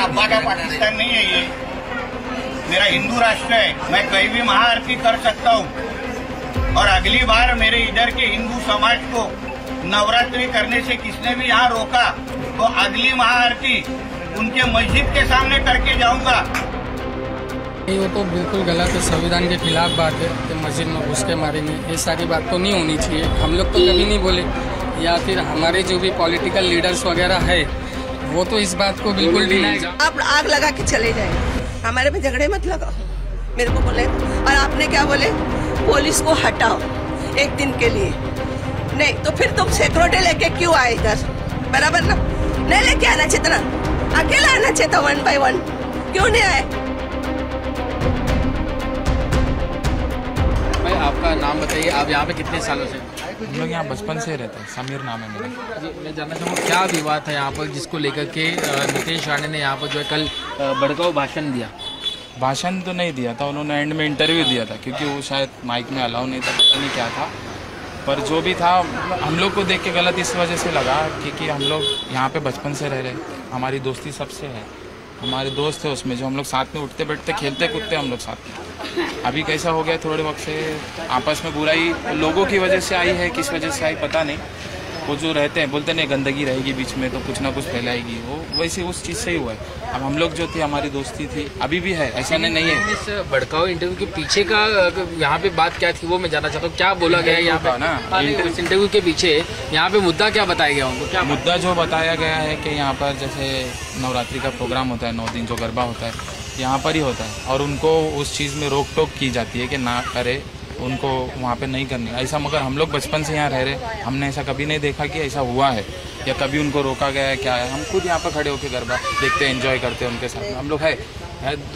का पाकिस्तान नहीं है ये, मेरा हिंदू राष्ट्र है। मैं कहीं भी महाआरती कर सकता हूँ। और अगली बार मेरे इधर के हिंदू समाज को नवरात्रि करने से किसने भी यहाँ रोका तो अगली महाआरती उनके मस्जिद के सामने करके जाऊंगा। ये तो बिल्कुल गलत है, संविधान के खिलाफ बात है कि मस्जिद में घुस के मारेंगे। ये सारी बात तो नहीं होनी चाहिए। हम लोग तो कभी नहीं बोले, या फिर हमारे जो भी पॉलिटिकल लीडर्स वगैरह है वो तो इस बात को बिल्कुल डिनाई। आप आग लगा के चले जाए, हमारे में झगड़े मत लगाओ, मेरे को बोले। और आपने क्या बोले, पुलिस को हटाओ एक दिन के लिए। नहीं तो फिर तुम सिक्योरिटी लेके क्यों आए इधर? बराबर ना, नहीं लेके आना चाहिए ना, अकेला आना चाहिए था 1 by 1, क्यों नहीं आए? भाई आपका नाम बताइए, आप यहाँ पे कितने सालों से? हम लोग यहाँ बचपन से रहते हैं। समीर नाम है मेरा। जी, मैं जानना चाहूँगा क्या विवाद था यहाँ पर जिसको लेकर के नीतीश राणे ने यहाँ पर जो है कल भड़काऊ भाषण दिया? भाषण तो नहीं दिया था उन्होंने, एंड में इंटरव्यू दिया था, क्योंकि वो शायद माइक में अलाउ नहीं था, पता नहीं क्या था। पर जो भी था हम लोग को देख के गलत इस वजह से लगा क्योंकि हम लोग यहाँ पे बचपन से रह रहे, हमारी दोस्ती सबसे है, हमारे दोस्त है उसमें जो हम लोग साथ में उठते बैठते खेलते कूदते हम लोग साथ में। अभी कैसा हो गया थोड़े वक्त से आपस में बुराई लोगों की वजह से आई है, किस वजह से आई पता नहीं। वो जो रहते हैं बोलते नहीं गंदगी रहेगी बीच में तो कुछ ना कुछ फैलाएगी, वो वैसे उस चीज़ से ही हुआ है। अब हम लोग जो थे हमारी दोस्ती थी, अभी भी है, ऐसा नहीं है। इस भड़काऊ इंटरव्यू के पीछे का यहाँ पे बात क्या थी वो मैं जानना चाहता हूँ। क्या बोला गया है यहाँ पे ना इस इंटरव्यू के पीछे? यहाँ पे मुद्दा क्या बताया गया उनको? क्या मुद्दा जो बताया गया है कि यहाँ पर जैसे नवरात्रि का प्रोग्राम होता है, 9 दिन जो गरबा होता है यहाँ पर ही होता है, और उनको उस चीज़ में रोक टोक की जाती है कि ना करे, उनको वहाँ पे नहीं करनी ऐसा। मगर हम लोग बचपन से यहाँ रह रहे, हमने ऐसा कभी नहीं देखा कि ऐसा हुआ है या कभी उनको रोका गया है क्या है। हम खुद यहाँ पर खड़े होकर गरबा देखते हैं, एंजॉय करते हैं उनके साथ। हम लोग है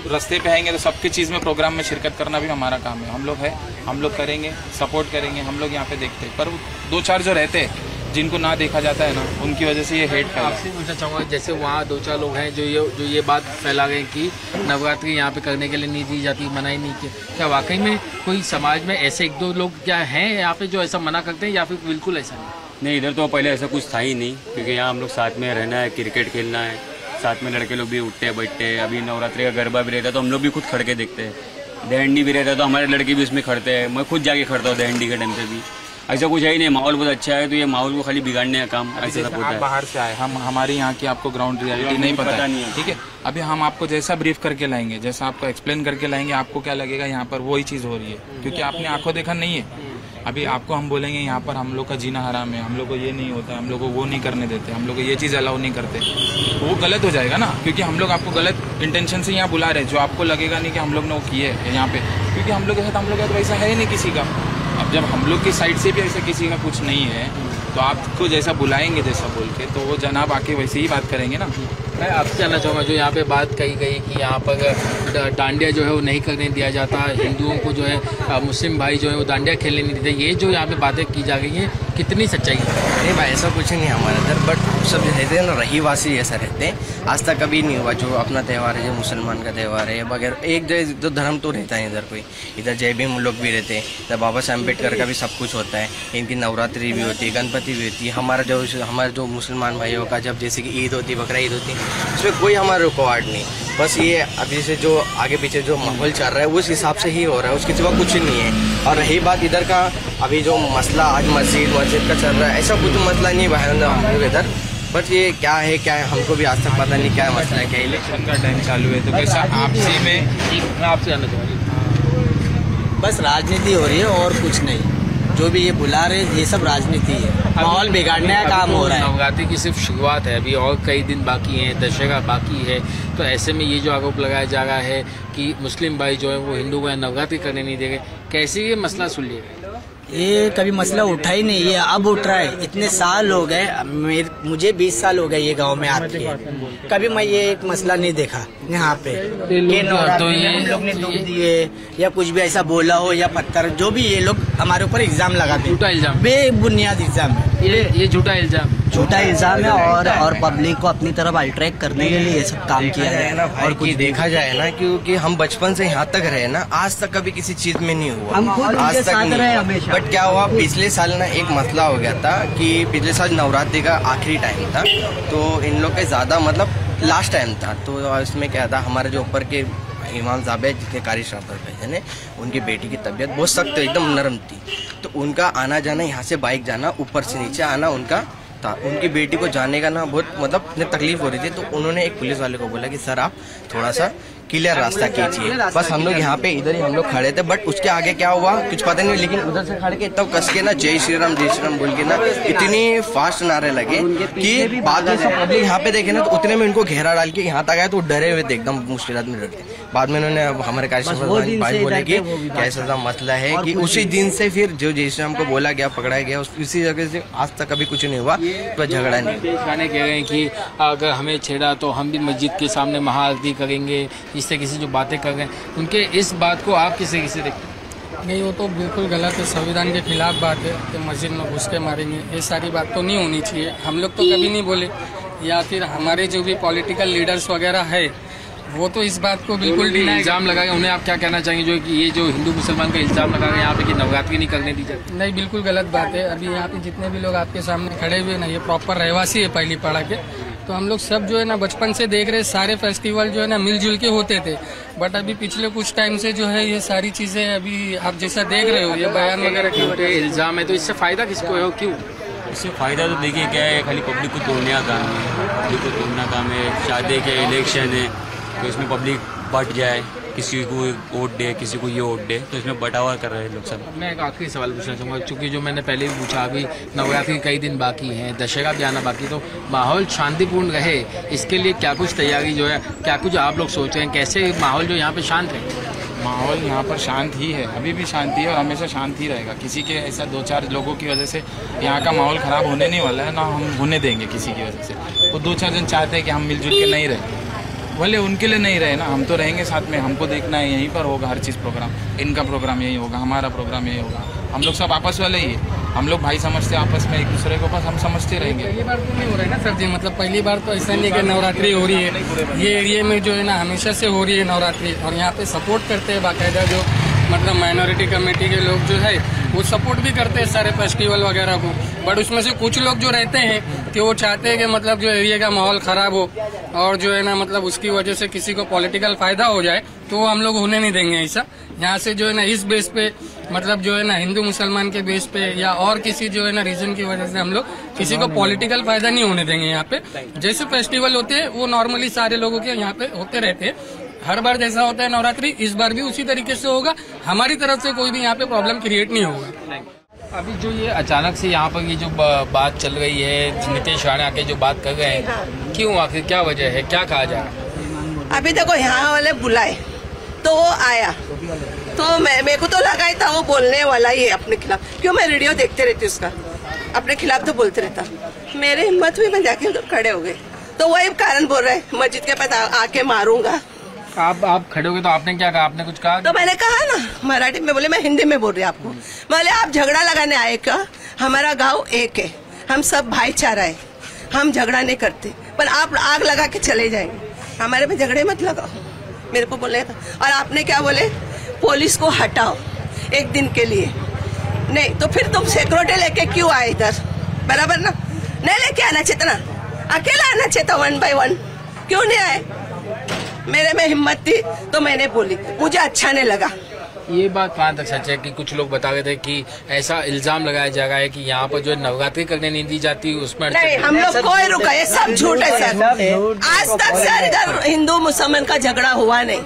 रास्ते पे आएंगे तो सबकी चीज़ में प्रोग्राम में शिरकत करना भी हमारा काम है। हम लोग है, हम लोग करेंगे, सपोर्ट करेंगे, हम लोग यहाँ पे देखते हैं। पर 2-4 जो रहते हैं जिनको ना देखा जाता है ना, उनकी वजह से ये हेट फैला। आपसे पूछना चाहूँगा, जैसे वहाँ 2-4 लोग हैं जो ये बात फैला गए कि नवरात्रि यहाँ पे करने के लिए नहीं दी जाती, मना ही नहीं किया। क्या वाकई में कोई समाज में ऐसे 1-2 लोग क्या हैं यहाँ पे जो ऐसा मना करते हैं या फिर बिल्कुल ऐसा नहीं? इधर तो पहले ऐसा कुछ था ही नहीं, क्योंकि यहाँ हम लोग साथ में रहना है, क्रिकेट खेलना है, साथ में लड़के लोग भी उठते बैठते हैं। अभी नवरात्रि का गरबा भी रहता है तो हम लोग भी खुद खड़ के देखते हैं। दहंडी भी रहता है तो हमारे लड़के भी उसमें खड़ते हैं, मैं खुद जाके खड़ता हूँ दहंडी के टाइम पे भी। ऐसा कुछ है ही नहीं, माहौल बहुत अच्छा है, तो ये माहौल को खाली बिगाड़ने का काम ऐसा सब होता है। बाहर से आए हम, हमारी यहाँ की आपको ग्राउंड रियलिटी नहीं पता है, ठीक है? अभी हम आपको जैसा ब्रीफ करके लाएंगे, जैसा आपको एक्सप्लेन करके लाएंगे, आपको क्या लगेगा यहाँ पर वही चीज़ हो रही है, क्योंकि आपने आंखों देखा नहीं है। अभी आपको हम बोलेंगे यहाँ पर हम लोग का जीना हराम है, हम लोग को ये नहीं होता है, हम लोग को वो नहीं करने देते, हम लोग को ये चीज़ अलाउ नहीं करते, तो वो गलत हो जाएगा ना, क्योंकि हम लोग आपको गलत इंटेंशन से यहाँ बुला रहे हैं, जो आपको लगेगा नहीं कि हम लोग ने वो किए है यहाँ पे, क्योंकि हम लोग के साथ हम लोग का तो वैसा है ही नहीं किसी का। अब जब हम लोग की साइड से भी ऐसा किसी का कुछ नहीं है तो आपको जैसा बुलाएंगे जैसा बोल के, तो वो जनाब आके वैसे ही बात करेंगे ना। मैं आपसे जानना चाहूँगा, जो यहाँ पे बात कही गई कि यहाँ पर डांडिया जो है वो नहीं करने दिया जाता, हिंदुओं को जो है मुस्लिम भाई जो है वो डांडिया खेलने नहीं देते, ये जो यहाँ पे बातें की जा गई हैं कितनी सच्चाई है? नहीं भाई, ऐसा कुछ नहीं है हमारे इधर, बट सब रहते हैं ना, रहीवासी ऐसा रहते हैं, आज तक कभी नहीं हुआ। जो अपना त्यौहार है, जो मुसलमान का त्यौहार है वगैरह, एक जो धर्म तो रहता है इधर कोई, इधर जय भीम लोग भी रहते हैं, इधर बाबा साहब अम्बेडकर का भी सब कुछ होता है, इनकी नवरात्रि भी होती है, गणपति भी होती है। हमारे जो मुसलमान भाइयों का जब जैसे कि ईद होती है, बकरा ईद होती है, इसमें कोई हमारा रुकावट नहीं। बस ये अभी से जो आगे पीछे जो माहौल चल रहा है उस हिसाब से ही हो रहा है, उसके सिवा कुछ नहीं है। और रही बात इधर का, अभी जो मसला आज मस्जिद का चल रहा है, ऐसा कुछ मसला नहीं है हम लोग इधर, बट ये क्या है हमको भी आज तक पता नहीं क्या मसला है। क्या इलेक्शन का टाइम चालू है तो कैसा आपसी में, मैं आपसे जानना चाहूँगा। बस राजनीति हो रही है और कुछ नहीं, जो भी ये बुला रहे ये सब राजनीति है, माहौल बिगाड़ने का काम हो रहा है। नवरात्रि की सिर्फ शुरुआत है, अभी और कई दिन बाकी हैं, दशहरा बाकी है, तो ऐसे में ये जो आरोप लगाया जा रहा है कि मुस्लिम भाई जो है वो हिंदू भाई नवरात्रि करने नहीं देंगे, कैसे ये मसला सुलझेगा? ये कभी मसला उठा ही नहीं, ये अब उठ रहा है। इतने साल हो गए, मुझे 20 साल हो गए ये गांव में आते हैं, कभी मैं ये एक मसला नहीं देखा यहाँ पे तो ये लोग ने दुख दिए या कुछ भी ऐसा बोला हो या पत्थर, जो भी ये लोग हमारे ऊपर इल्जाम लगाते हैं, झूठा इल्जाम, बेबुनियाद इल्जाम है ये झूठा इल्जाम है। और पब्लिक को अपनी तरफ अट्रैक्ट करने के लिए ये सब काम किया जाए ना भाई। और कुछ देखा जाए ना, क्योंकि हम बचपन से यहाँ तक रहे ना, आज तक कभी किसी चीज में नहीं हुआ, हम खुद आज तक साथ रहे हमेशा। बट क्या हुआ, पिछले साल ना एक मसला हो गया था कि पिछले साल नवरात्रि का आखिरी टाइम था, तो इन लोग के ज्यादा मतलब लास्ट टाइम था, तो इसमें क्या था, हमारे जो ऊपर के इमाम साहब है जिसके कारी श्रापर भेजे ने, उनकी बेटी की तबीयत बहुत सख्त एकदम नरम थी, तो उनका आना जाना, यहाँ से बाइक जाना, ऊपर से नीचे आना उनका था। उनकी बेटी को जाने का ना बहुत मतलब तकलीफ हो रही थी, तो उन्होंने एक पुलिस वाले को बोला कि सर आप थोड़ा सा क्लियर रास्ता कीजिए। बस हम लोग यहाँ पे इधर ही हम लोग खड़े थे, बट उसके आगे क्या हुआ कुछ पता नहीं, लेकिन उधर से खड़े के तब कस के ना जय श्री राम बोल के ना इतनी फास्ट नारे लगे कि बाद में सब पब्लिक यहाँ पे देखे ना, तो उतने में इनको घेरा डाल के यहाँ तक आए, तो डरे हुए थे एकदम, मुश्किलात में डरते। बाद में उन्होंने हमारे भाई बोले कि कैसा सा मसला है, कि उसी दिन से फिर जो जय श्री राम को बोला गया, पकड़ाया गया, उसी जगह से आज तक कभी कुछ नहीं हुआ, तो झगड़ा नहीं। गाने कह रहे हैं कि अगर हमें छेड़ा तो हम भी मस्जिद के सामने महाआरती करेंगे, इस तरह की जो बातें कर रहे हैं, उनके इस बात को आप किसे देखते हैं? नहीं, वो तो बिल्कुल गलत है, संविधान के खिलाफ बात है कि मस्जिद में घुस के मारेंगे, ये सारी बात तो नहीं होनी चाहिए। हम लोग तो कभी नहीं बोले, या फिर हमारे जो भी पॉलिटिकल लीडर्स वगैरह है वो तो इस बात को बिल्कुल इल्जाम लगाए। उन्हें आप क्या कहना चाहेंगे जो कि ये जो हिंदू मुसलमान का इल्जाम लगा रहे हैं यहाँ पे कि नवरात्रि नहीं करने दी जाती? नहीं, बिल्कुल गलत बात है। अभी यहाँ पे जितने भी लोग आपके सामने खड़े हुए ना, ये प्रॉपर रहवासी है पहली पाड़ा के, तो हम लोग सब जो है ना बचपन से देख रहे, सारे फेस्टिवल जो है ना मिलजुल के होते थे, बट अभी पिछले कुछ टाइम से जो है ये सारी चीजें अभी आप जैसा देख रहे हो, ये बयान वगैरह के होते इल्जाम है, तो इससे फायदा किसको है, क्यों? इससे फ़ायदा तो देखिए क्या है, खाली पब्लिक को तोड़ने का काम है, पब्लिक को तोड़ना काम है। शादी के इलेक्शन है तो इसमें पब्लिक बट जाए, किसी को वोट दे, किसी को ये वोट दे, तो इसमें बंटावा कर रहे हैं लोग सब। मैं एक आखिरी सवाल पूछना चाहूँगा, चूँकि जो मैंने पहले भी पूछा, अभी नवरात्रि कई दिन बाकी हैं, दशहरा भी आना बाकी, तो माहौल शांतिपूर्ण रहे इसके लिए क्या कुछ तैयारी जो है, क्या कुछ आप लोग सोच रहे हैं, कैसे माहौल जो यहाँ पे शांत रहे? माहौल यहाँ पर शांत ही है, अभी भी शांति है और हमेशा शांत ही रहेगा। किसी के ऐसा 2-4 लोगों की वजह से यहाँ का माहौल ख़राब होने नहीं वाला है, ना हम होने देंगे किसी की वजह से। वो 2-4 जन चाहते हैं कि हम मिलजुल के नहीं रहे, भले उनके लिए नहीं रहे ना, हम तो रहेंगे साथ में। हमको देखना है यहीं पर होगा हर चीज़ प्रोग्राम, इनका प्रोग्राम यही होगा, हमारा प्रोग्राम यही होगा, हम लोग सब आपस वाले ही है, हम लोग भाई समझते आपस में एक दूसरे को, बस हम समझते रहेंगे। पहली बार तो नहीं हो रहा है ना सर जी, मतलब पहली बार तो ऐसा नहीं कि नवरात्रि हो रही है, ये एरिया में जो है ना हमेशा से हो रही है नवरात्रि, और यहाँ पे सपोर्ट करते हैं बाकायदा जो मतलब माइनॉरिटी कमेटी के लोग जो है वो सपोर्ट भी करते हैं सारे फेस्टिवल वगैरह को, बट उसमें से कुछ लोग जो रहते हैं कि वो चाहते हैं कि मतलब जो एरिया का माहौल ख़राब हो और जो है ना मतलब उसकी वजह से किसी को पॉलिटिकल फ़ायदा हो जाए, तो वो हम लोग होने नहीं देंगे ऐसा। यहाँ से जो है ना इस बेस पे मतलब जो है ना हिंदू मुसलमान के बेस पे या और किसी जो है ना रीजन की वजह से हम लोग किसी को पॉलिटिकल फ़ायदा नहीं होने देंगे। यहाँ पे जैसे फेस्टिवल होते हैं वो नॉर्मली सारे लोगों के यहाँ पे होते रहते हैं, हर बार जैसा होता है नवरात्रि, इस बार भी उसी तरीके से होगा, हमारी तरफ से कोई भी यहाँ पे प्रॉब्लम क्रिएट नहीं होगा। अभी जो ये अचानक से यहाँ पर ये जो बात चल रही है, नीतीश राणे आके जो बात कर रहे हैं, क्यों, आखिर क्या वजह है, क्या कहा जाए? अभी देखो यहाँ वाले बुलाए तो वो आया, तो मेरे को तो लगा ही था वो बोलने वाला ही है अपने खिलाफ, क्यों मैं वीडियो देखते रहती उसका, अपने खिलाफ तो बोलते रहता। मेरे हिम्मत हुई, मैं जाके उधर खड़े हो गए, तो वही कारण बोल रहे मस्जिद के पास आके मारूंगा। आप खड़े हो गए तो आपने क्या कहा, आपने कुछ कहा? तो मैंने कहा ना मराठी में, बोले मैं हिंदी में बोल रही आपको, बोले आप झगड़ा लगाने आए क्या? हमारा गांव एक है, हम सब भाईचारा है, हम झगड़ा नहीं करते, पर आप आग लगा के चले जाएंगे, हमारे में झगड़े मत लगाओ, मेरे को बोले था। और आपने क्या बोले, पुलिस को हटाओ एक दिन के लिए, नहीं तो फिर तुम सिक्योरिटी लेके क्यों आए इधर, बराबर ना? नहीं लेके आना चाहिए ना, अकेला आना चाहिए था 1 by 1, क्यों नहीं आए? मेरे में हिम्मत थी तो मैंने बोली, मुझे अच्छा नहीं लगा। ये बात कहाँ तक सच है कि कुछ लोग बता रहे थे कि ऐसा इल्जाम लगाया जा रहा है कि यहाँ पर जो नवरात्रि करने नहीं दी जाती उसमें नहीं, हम लोग कोई रुका, ये सब झूठ है सर। आज तक सर इधर हिंदू मुसलमान का झगड़ा हुआ नहीं,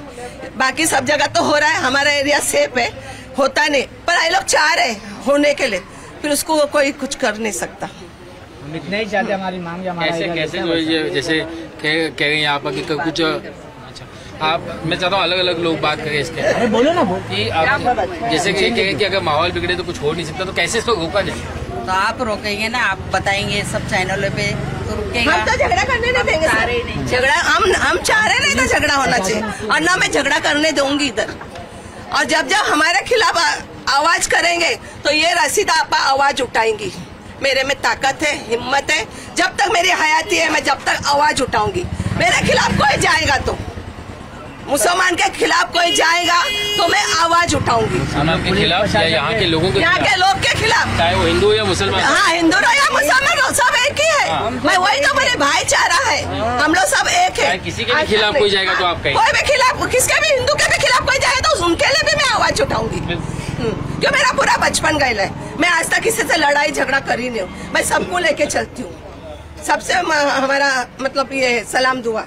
बाकी सब जगह तो हो रहा है, हमारा एरिया सेफ है, होता नहीं, पर ये लोग चाह रहे होने के लिए, फिर उसको कोई कुछ कर नहीं सकता। नहीं चाहते हमारी मांग, कैसे जैसे कह रहे हैं यहाँ पर कि कुछ आप, मैं चाहता हूँ अलग अलग लोग बात करें इसके। अरे बोलो ना, कि आप जैसे कि अगर माहौल बिगड़े तो कुछ हो नहीं सकता, तो कैसे इसको रोका जाए? तो आप रोकेंगे ना, आप बताएंगे सब चैनलों पे तो रुकेगा। हम तो झगड़ा करने नहीं देंगे, झगड़ा हम चाह रहे नहीं था झगड़ा होना चाहिए, और ना मैं झगड़ा करने दूंगी इधर। और जब जब हमारे खिलाफ आवाज करेंगे तो ये रसीदा आपा आवाज उठाएंगी, मेरे में ताकत है, हिम्मत है, जब तक मेरी हयाती है मैं जब तक आवाज उठाऊंगी। मेरे खिलाफ कोई जाएगा तो, मुसलमान के खिलाफ कोई जाएगा तो मैं आवाज उठाऊंगी। मुसलमान के खिलाफ या यहाँ के लोगों के, यहाँ के लोग के खिलाफ, चाहे वो हिंदू या मुसलमान? हाँ, हिंदू या मुसलमान सब एक ही है। मैं वही तो, मेरे भाईचारा है, हम लोग सब एक देखे। किसी के भी खिलाफ कोई जाएगा तो आप कहेंगे? कोई भी खिलाफ, किसके भी हिंदू के भी खिलाफ कोई जाए तो उनके लिए भी मैं आवाज उठाऊंगी। क्यों, मेरा पूरा बचपन गया है, मैं आज तक किसी से लड़ाई झगड़ा करी नहीं हूँ, मैं सबको लेके चलती हूँ, सबसे हमारा मतलब ये सलाम दुआ।